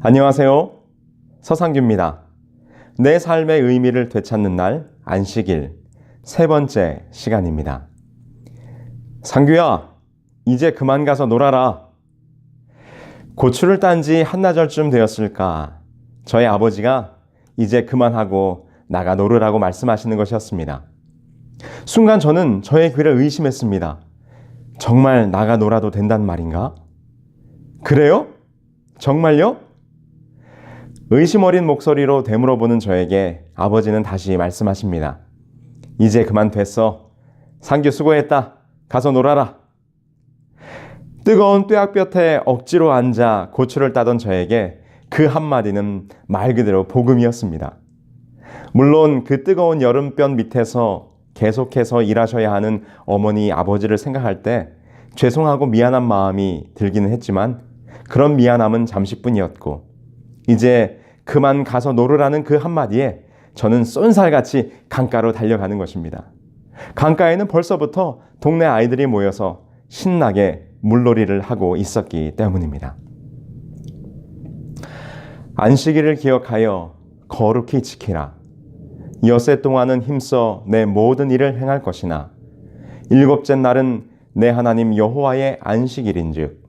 안녕하세요. 서상규입니다. 내 삶의 의미를 되찾는 날 안식일 세 번째 시간입니다. 상규야, 이제 그만 가서 놀아라. 고추를 딴 지 한나절쯤 되었을까 저희 아버지가 이제 그만하고 나가 놀으라고 말씀하시는 것이었습니다. 순간 저는 저의 귀를 의심했습니다. 정말 나가 놀아도 된단 말인가? 그래요? 정말요? 의심 어린 목소리로 되물어보는 저에게 아버지는 다시 말씀하십니다. 이제 그만 됐어. 상규 수고했다. 가서 놀아라. 뜨거운 뙤약볕에 억지로 앉아 고추를 따던 저에게 그 한마디는 말 그대로 복음이었습니다. 물론 그 뜨거운 여름볕 밑에서 계속해서 일하셔야 하는 어머니 아버지를 생각할 때 죄송하고 미안한 마음이 들기는 했지만 그런 미안함은 잠시뿐이었고 이제 그만 가서 놀으라는 그 한마디에 저는 쏜살같이 강가로 달려가는 것입니다. 강가에는 벌써부터 동네 아이들이 모여서 신나게 물놀이를 하고 있었기 때문입니다. 안식일을 기억하여 거룩히 지키라. 엿새 동안은 힘써 내 모든 일을 행할 것이나 일곱째 날은 내 하나님 여호와의 안식일인즉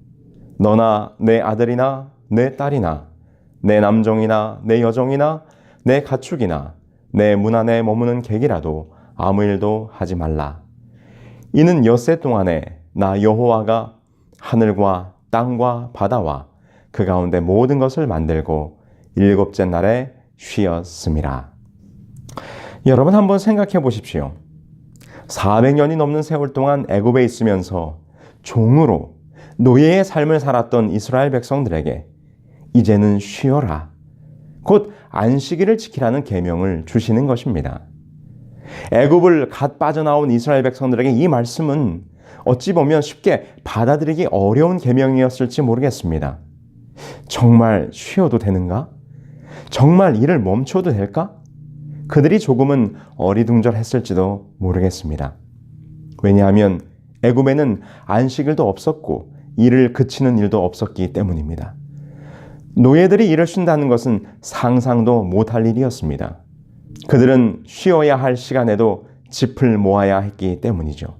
너나 내 아들이나 내 딸이나 내 남종이나 내 여종이나 내 가축이나 내 문 안에 머무는 객이라도 아무 일도 하지 말라. 이는 엿새 동안에 나 여호와가 하늘과 땅과 바다와 그 가운데 모든 것을 만들고 일곱째 날에 쉬었음이라. 여러분 한번 생각해 보십시오. 400년이 넘는 세월 동안 애굽에 있으면서 종으로 노예의 삶을 살았던 이스라엘 백성들에게 이제는 쉬어라. 곧 안식일을 지키라는 계명을 주시는 것입니다. 애굽을 갓 빠져나온 이스라엘 백성들에게 이 말씀은 어찌 보면 쉽게 받아들이기 어려운 계명이었을지 모르겠습니다. 정말 쉬어도 되는가? 정말 일을 멈춰도 될까? 그들이 조금은 어리둥절했을지도 모르겠습니다. 왜냐하면 애굽에는 안식일도 없었고 일을 그치는 일도 없었기 때문입니다. 노예들이 일을 쉰다는 것은 상상도 못할 일이었습니다. 그들은 쉬어야 할 시간에도 짚을 모아야 했기 때문이죠.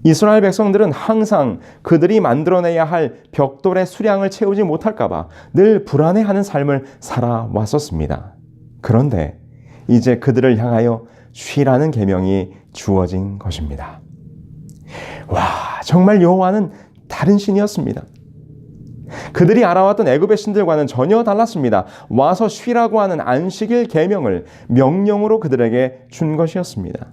이스라엘 백성들은 항상 그들이 만들어내야 할 벽돌의 수량을 채우지 못할까 봐 늘 불안해하는 삶을 살아왔었습니다. 그런데 이제 그들을 향하여 쉬라는 계명이 주어진 것입니다. 와, 정말 여호와는 다른 신이었습니다. 그들이 알아왔던 애굽의 신들과는 전혀 달랐습니다. 와서 쉬라고 하는 안식일 계명을 명령으로 그들에게 준 것이었습니다.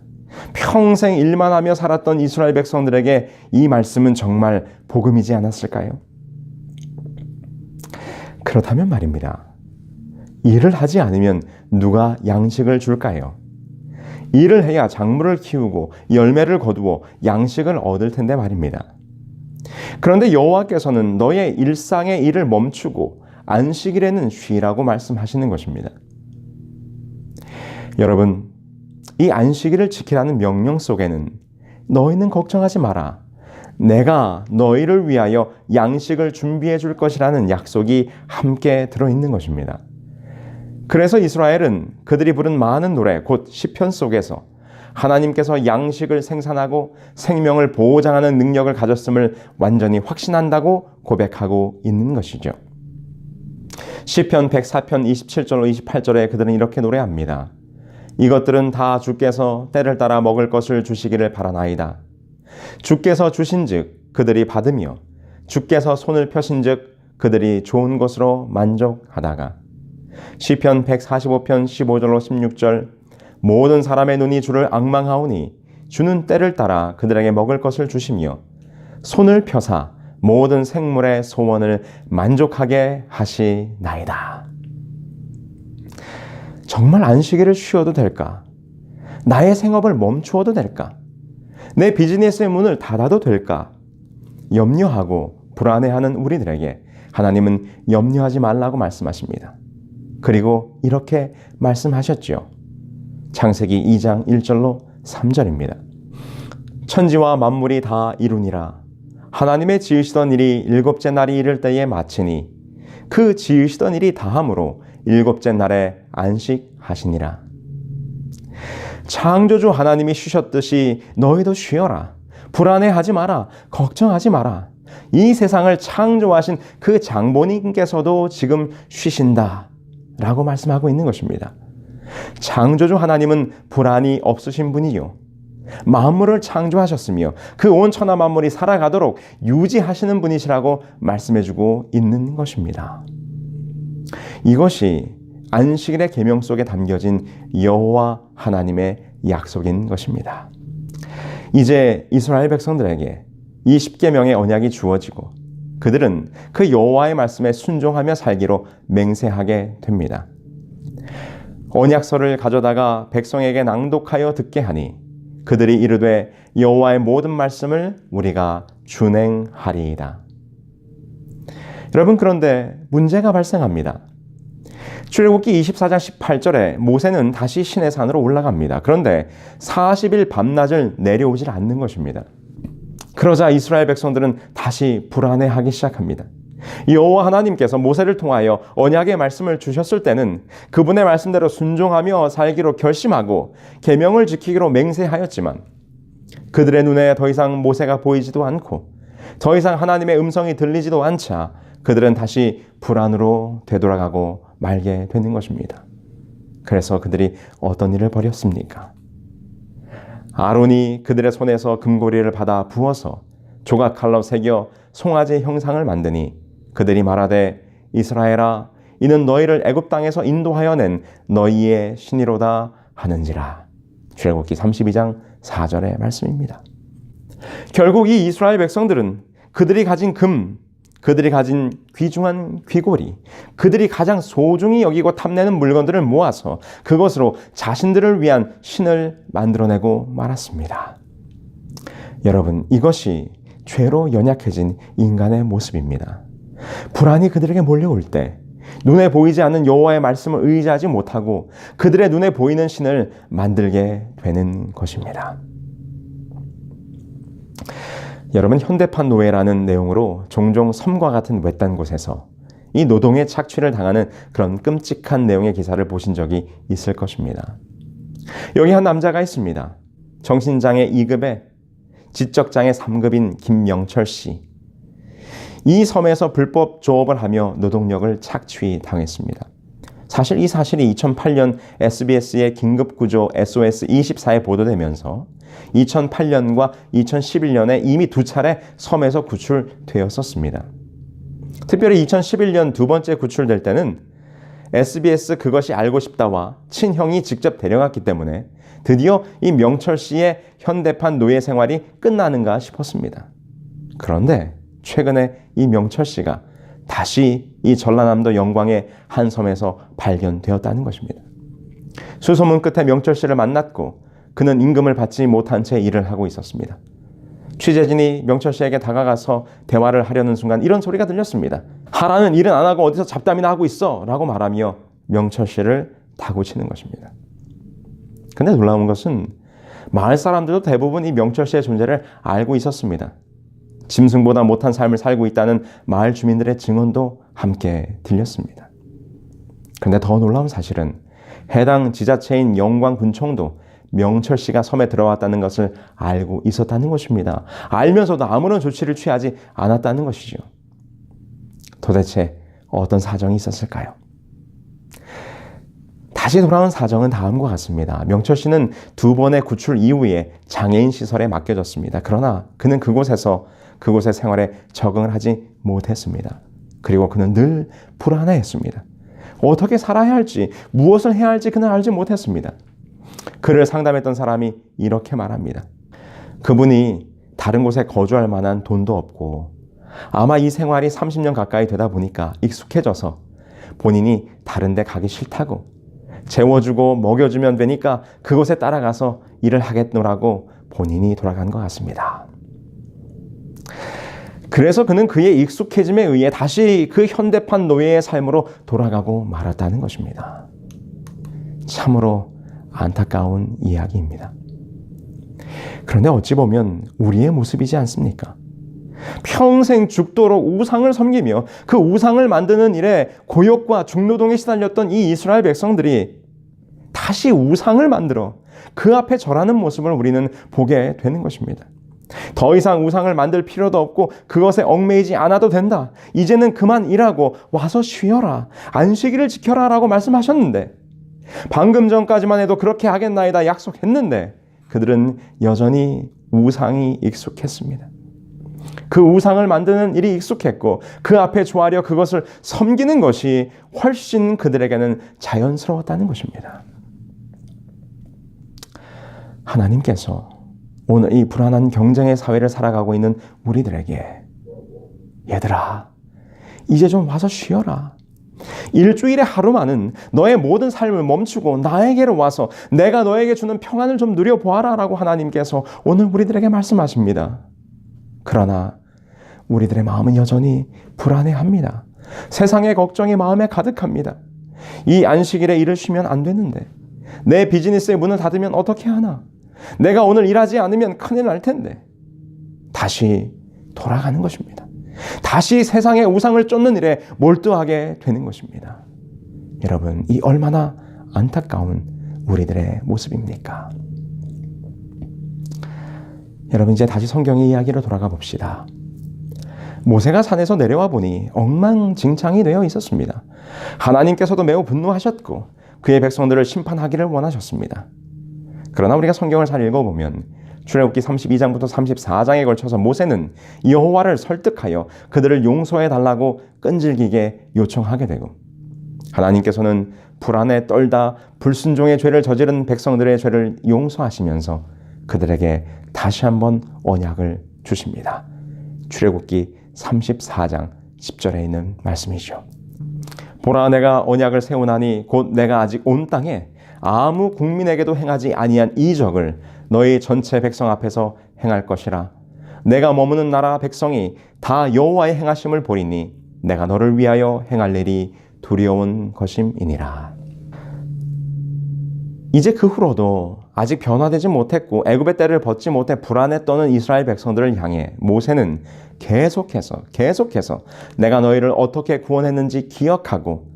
평생 일만 하며 살았던 이스라엘 백성들에게 이 말씀은 정말 복음이지 않았을까요? 그렇다면 말입니다. 일을 하지 않으면 누가 양식을 줄까요? 일을 해야 작물을 키우고 열매를 거두어 양식을 얻을 텐데 말입니다. 그런데 여호와께서는 너의 일상의 일을 멈추고 안식일에는 쉬라고 말씀하시는 것입니다. 여러분, 이 안식일을 지키라는 명령 속에는 너희는 걱정하지 마라. 내가 너희를 위하여 양식을 준비해 줄 것이라는 약속이 함께 들어있는 것입니다. 그래서 이스라엘은 그들이 부른 많은 노래, 곧 시편 속에서 하나님께서 양식을 생산하고 생명을 보장하는 능력을 가졌음을 완전히 확신한다고 고백하고 있는 것이죠. 시편 104편 27절 28절에 그들은 이렇게 노래합니다. 이것들은 다 주께서 때를 따라 먹을 것을 주시기를 바라나이다. 주께서 주신즉 그들이 받으며 주께서 손을 펴신즉 그들이 좋은 것으로 만족하다가 시편 145편 15절로 16절 모든 사람의 눈이 주를 앙망하오니 주는 때를 따라 그들에게 먹을 것을 주시며 손을 펴사 모든 생물의 소원을 만족하게 하시나이다. 정말 안식일을 쉬어도 될까? 나의 생업을 멈추어도 될까? 내 비즈니스의 문을 닫아도 될까? 염려하고 불안해하는 우리들에게 하나님은 염려하지 말라고 말씀하십니다. 그리고 이렇게 말씀하셨죠. 창세기 2장 1절로 3절입니다. 천지와 만물이 다 이루니라. 하나님의 지으시던 일이 일곱째 날이 이를 때에 마치니 그 지으시던 일이 다함으로 일곱째 날에 안식하시니라. 창조주 하나님이 쉬셨듯이 너희도 쉬어라. 불안해하지 마라. 걱정하지 마라. 이 세상을 창조하신 그 장보님께서도 지금 쉬신다 라고 말씀하고 있는 것입니다. 창조주 하나님은 불안이 없으신 분이요, 만물을 창조하셨으며 그 온 천하 만물이 살아가도록 유지하시는 분이시라고 말씀해주고 있는 것입니다. 이것이 안식일의 계명 속에 담겨진 여호와 하나님의 약속인 것입니다. 이제 이스라엘 백성들에게 이 십계명의 언약이 주어지고 그들은 그 여호와의 말씀에 순종하며 살기로 맹세하게 됩니다. 언약서를 가져다가 백성에게 낭독하여 듣게 하니 그들이 이르되 여호와의 모든 말씀을 우리가 준행하리이다. 여러분, 그런데 문제가 발생합니다. 출애굽기 24장 18절에 모세는 다시 시내산으로 올라갑니다. 그런데 40일 밤낮을 내려오질 않는 것입니다. 그러자 이스라엘 백성들은 다시 불안해하기 시작합니다. 여호와 하나님께서 모세를 통하여 언약의 말씀을 주셨을 때는 그분의 말씀대로 순종하며 살기로 결심하고 계명을 지키기로 맹세하였지만 그들의 눈에 더 이상 모세가 보이지도 않고 더 이상 하나님의 음성이 들리지도 않자 그들은 다시 불안으로 되돌아가고 말게 되는 것입니다. 그래서 그들이 어떤 일을 벌였습니까? 아론이 그들의 손에서 금고리를 받아 부어서 조각칼로 새겨 송아지 형상을 만드니 그들이 말하되 이스라엘아, 이는 너희를 애굽 땅에서 인도하여 낸 너희의 신이로다 하는지라. 출애굽기 32장 4절의 말씀입니다. 결국 이 이스라엘 백성들은 그들이 가진 금, 그들이 가진 귀중한 귀고리, 그들이 가장 소중히 여기고 탐내는 물건들을 모아서 그것으로 자신들을 위한 신을 만들어내고 말았습니다. 여러분, 이것이 죄로 연약해진 인간의 모습입니다. 불안이 그들에게 몰려올 때 눈에 보이지 않는 여호와의 말씀을 의지하지 못하고 그들의 눈에 보이는 신을 만들게 되는 것입니다. 여러분, 현대판 노예라는 내용으로 종종 섬과 같은 외딴 곳에서 이 노동의 착취를 당하는 그런 끔찍한 내용의 기사를 보신 적이 있을 것입니다. 여기 한 남자가 있습니다. 정신장애 2급에 지적장애 3급인 김명철 씨. 이 섬에서 불법 조업을 하며 노동력을 착취당했습니다. 사실 이 사실이 2008년 SBS의 긴급구조 SOS 24에 보도되면서 2008년과 2011년에 이미 2차례 섬에서 구출되었었습니다. 특별히 2011년 두 번째 구출될 때는 SBS 그것이 알고 싶다와 친형이 직접 데려갔기 때문에 드디어 이 명철 씨의 현대판 노예 생활이 끝나는가 싶었습니다. 그런데 최근에 이 명철 씨가 다시 이 전라남도 영광의 한 섬에서 발견되었다는 것입니다. 수소문 끝에 명철 씨를 만났고 그는 임금을 받지 못한 채 일을 하고 있었습니다. 취재진이 명철 씨에게 다가가서 대화를 하려는 순간 이런 소리가 들렸습니다. 하라는 일은 안 하고 어디서 잡담이나 하고 있어 라고 말하며 명철 씨를 다구치는 것입니다. 근데 놀라운 것은 마을 사람들도 대부분 이 명철 씨의 존재를 알고 있었습니다. 짐승보다 못한 삶을 살고 있다는 마을 주민들의 증언도 함께 들렸습니다. 그런데 더 놀라운 사실은 해당 지자체인 영광군청도 명철 씨가 섬에 들어왔다는 것을 알고 있었다는 것입니다. 알면서도 아무런 조치를 취하지 않았다는 것이죠. 도대체 어떤 사정이 있었을까요? 다시 돌아온 사정은 다음과 같습니다. 명철 씨는 두 번의 구출 이후에 장애인 시설에 맡겨졌습니다. 그러나 그는 그곳의 생활에 적응을 하지 못했습니다. 그리고 그는 늘 불안해했습니다. 어떻게 살아야 할지, 무엇을 해야 할지 그는 알지 못했습니다. 그를 상담했던 사람이 이렇게 말합니다. 그분이 다른 곳에 거주할 만한 돈도 없고 아마 이 생활이 30년 가까이 되다 보니까 익숙해져서 본인이 다른 데 가기 싫다고 재워주고 먹여주면 되니까 그곳에 따라가서 일을 하겠노라고 본인이 돌아간 것 같습니다. 그래서 그는 그의 익숙해짐에 의해 다시 그 현대판 노예의 삶으로 돌아가고 말았다는 것입니다. 참으로 안타까운 이야기입니다. 그런데 어찌 보면 우리의 모습이지 않습니까? 평생 죽도록 우상을 섬기며 그 우상을 만드는 일에 고역과 중노동에 시달렸던 이 이스라엘 백성들이 다시 우상을 만들어 그 앞에 절하는 모습을 우리는 보게 되는 것입니다. 더 이상 우상을 만들 필요도 없고 그것에 얽매이지 않아도 된다. 이제는 그만 일하고 와서 쉬어라. 안식일을 지켜라 라고 말씀하셨는데, 방금 전까지만 해도 그렇게 하겠나이다 약속했는데 그들은 여전히 우상이 익숙했습니다. 그 우상을 만드는 일이 익숙했고 그 앞에 조아려 그것을 섬기는 것이 훨씬 그들에게는 자연스러웠다는 것입니다. 하나님께서 오늘 이 불안한 경쟁의 사회를 살아가고 있는 우리들에게, 얘들아, 이제 좀 와서 쉬어라. 일주일에 하루만은 너의 모든 삶을 멈추고 나에게로 와서 내가 너에게 주는 평안을 좀 누려보아라 라고 하나님께서 오늘 우리들에게 말씀하십니다. 그러나 우리들의 마음은 여전히 불안해합니다. 세상의 걱정이 마음에 가득합니다. 이 안식일에 일을 쉬면 안 되는데, 내 비즈니스의 문을 닫으면 어떻게 하나? 내가 오늘 일하지 않으면 큰일 날 텐데. 다시 돌아가는 것입니다. 다시 세상의 우상을 쫓는 일에 몰두하게 되는 것입니다. 여러분, 이 얼마나 안타까운 우리들의 모습입니까? 여러분, 이제 다시 성경의 이야기로 돌아가 봅시다. 모세가 산에서 내려와 보니 엉망진창이 되어 있었습니다. 하나님께서도 매우 분노하셨고 그의 백성들을 심판하기를 원하셨습니다. 그러나 우리가 성경을 잘 읽어보면 출애굽기 32장부터 34장에 걸쳐서 모세는 여호와를 설득하여 그들을 용서해달라고 끈질기게 요청하게 되고, 하나님께서는 불안에 떨다 불순종의 죄를 저지른 백성들의 죄를 용서하시면서 그들에게 다시 한번 언약을 주십니다. 출애굽기 34장 10절에 있는 말씀이죠. 보라, 내가 언약을 세우나니 곧 내가 아직 온 땅에 아무 국민에게도 행하지 아니한 이적을 너희 전체 백성 앞에서 행할 것이라. 내가 머무는 나라 백성이 다 여호와의 행하심을 보리니 내가 너를 위하여 행할 일이 두려운 것임이니라. 이제 그 후로도 아직 변화되지 못했고 애굽의 때를 벗지 못해 불안에 떠는 이스라엘 백성들을 향해 모세는 계속해서 내가 너희를 어떻게 구원했는지 기억하고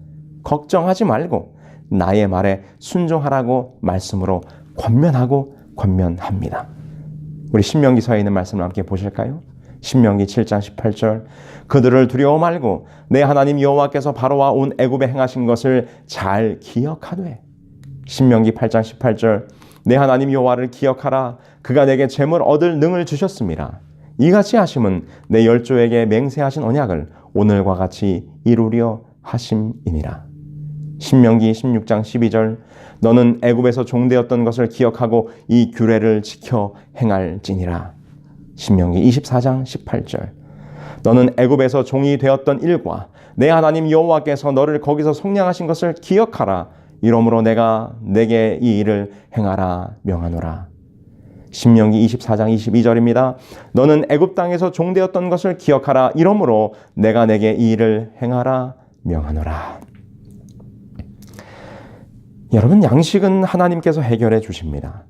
걱정하지 말고 나의 말에 순종하라고 말씀으로 권면합니다. 우리 신명기서에 있는 말씀을 함께 보실까요? 신명기 7장 18절, 그들을 두려워 말고 내 하나님 여호와께서 바로와 온 애굽에 행하신 것을 잘 기억하되. 신명기 8장 18절, 내 하나님 여호와를 기억하라. 그가 내게 재물 얻을 능을 주셨음이라. 이같이 하심은 내 열조에게 맹세하신 언약을 오늘과 같이 이루려 하심이니라. 신명기 16장 12절, 너는 애굽에서 종되었던 것을 기억하고 이 규례를 지켜 행할지니라. 신명기 24장 18절, 너는 애굽에서 종이 되었던 일과 내 하나님 여호와께서 너를 거기서 속량하신 것을 기억하라. 이러므로 내가 내게 이 일을 행하라 명하노라. 신명기 24장 22절입니다. 너는 애굽 땅에서 종되었던 것을 기억하라. 이러므로 내가 내게 이 일을 행하라 명하노라. 여러분, 양식은 하나님께서 해결해 주십니다.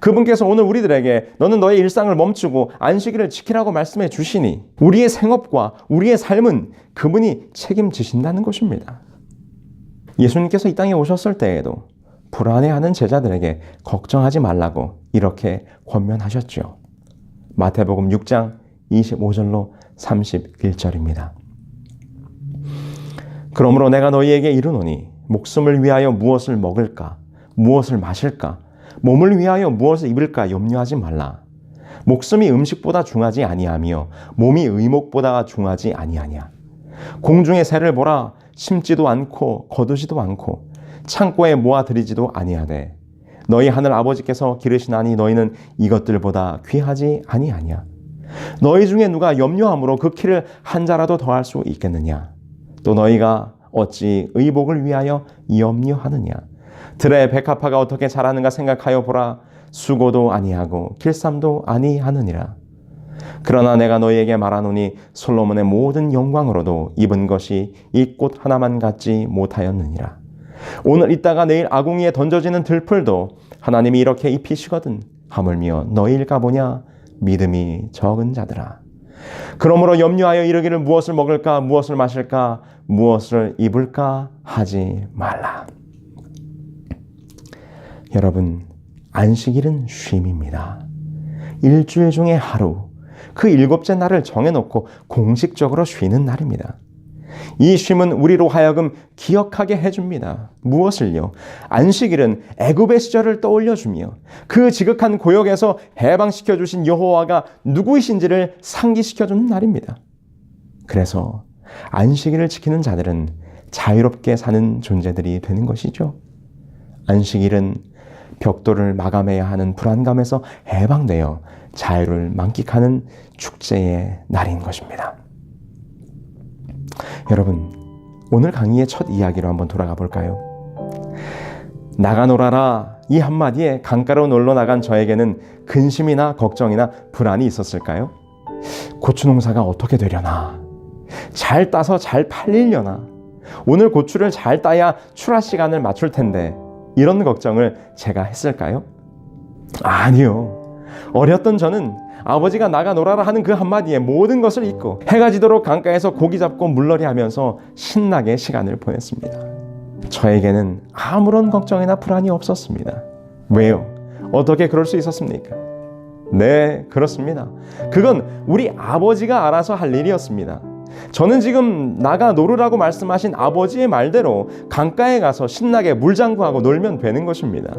그분께서 오늘 우리들에게 너는 너의 일상을 멈추고 안식일을 지키라고 말씀해 주시니 우리의 생업과 우리의 삶은 그분이 책임지신다는 것입니다. 예수님께서 이 땅에 오셨을 때에도 불안해하는 제자들에게 걱정하지 말라고 이렇게 권면하셨죠. 마태복음 6장 25절로 31절입니다. 그러므로 내가 너희에게 이르노니 목숨을 위하여 무엇을 먹을까, 무엇을 마실까, 몸을 위하여 무엇을 입을까 염려하지 말라. 목숨이 음식보다 중하지 아니하며 몸이 의목보다 중하지 아니하냐. 공중의 새를 보라. 심지도 않고 거두지도 않고 창고에 모아들이지도 아니하되 너희 하늘 아버지께서 기르시나니 너희는 이것들보다 귀하지 아니하냐. 너희 중에 누가 염려함으로 그 키를 한 자라도 더할 수 있겠느냐. 또 너희가 어찌 의복을 위하여 염려하느냐. 들의 백합화가 어떻게 자라는가 생각하여 보라. 수고도 아니하고 길쌈도 아니하느니라. 그러나 내가 너희에게 말하노니 솔로몬의 모든 영광으로도 입은 것이 이 꽃 하나만 같지 못하였느니라. 오늘 있다가 내일 아궁이에 던져지는 들풀도 하나님이 이렇게 입히시거든 하물며 너희일까 보냐. 믿음이 적은 자들아. 그러므로 염려하여 이르기를 무엇을 먹을까, 무엇을 마실까, 무엇을 입을까 하지 말라. 여러분, 안식일은 쉼입니다. 일주일 중에 하루, 그 일곱째 날을 정해놓고 공식적으로 쉬는 날입니다. 이 쉼은 우리로 하여금 기억하게 해줍니다. 무엇을요? 안식일은 애굽의 시절을 떠올려주며 그 지극한 고역에서 해방시켜 주신 여호와가 누구이신지를 상기시켜주는 날입니다. 그래서 안식일을 지키는 자들은 자유롭게 사는 존재들이 되는 것이죠. 안식일은 벽돌을 마감해야 하는 불안감에서 해방되어 자유를 만끽하는 축제의 날인 것입니다. 여러분, 오늘 강의의 첫 이야기로 한번 돌아가 볼까요? 나가 놀아라, 이 한마디에 강가로 놀러 나간 저에게는 근심이나 걱정이나 불안이 있었을까요? 고추 농사가 어떻게 되려나? 잘 따서 잘 팔리려나? 오늘 고추를 잘 따야 출하 시간을 맞출 텐데, 이런 걱정을 제가 했을까요? 아니요. 어렸던 저는 아버지가 나가 놀아라 하는 그 한마디에 모든 것을 잊고 해가 지도록 강가에서 고기 잡고 물놀이 하면서 신나게 시간을 보냈습니다. 저에게는 아무런 걱정이나 불안이 없었습니다. 왜요? 어떻게 그럴 수 있었습니까? 네, 그렇습니다. 그건 우리 아버지가 알아서 할 일이었습니다. 저는 지금 나가 놀으라고 말씀하신 아버지의 말대로 강가에 가서 신나게 물장구하고 놀면 되는 것입니다.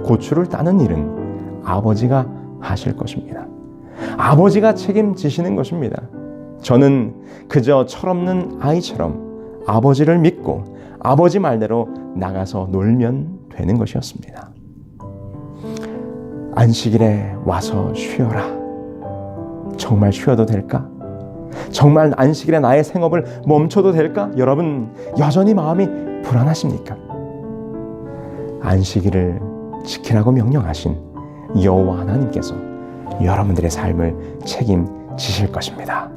고추를 따는 일은 아버지가 하실 것입니다. 아버지가 책임지시는 것입니다. 저는 그저 철없는 아이처럼 아버지를 믿고 아버지 말대로 나가서 놀면 되는 것이었습니다. 안식일에 와서 쉬어라. 정말 쉬어도 될까? 정말 안식일에 나의 생업을 멈춰도 될까? 여러분, 여전히 마음이 불안하십니까? 안식일을 지키라고 명령하신 여호와 하나님께서 여러분들의 삶을 책임지실 것입니다.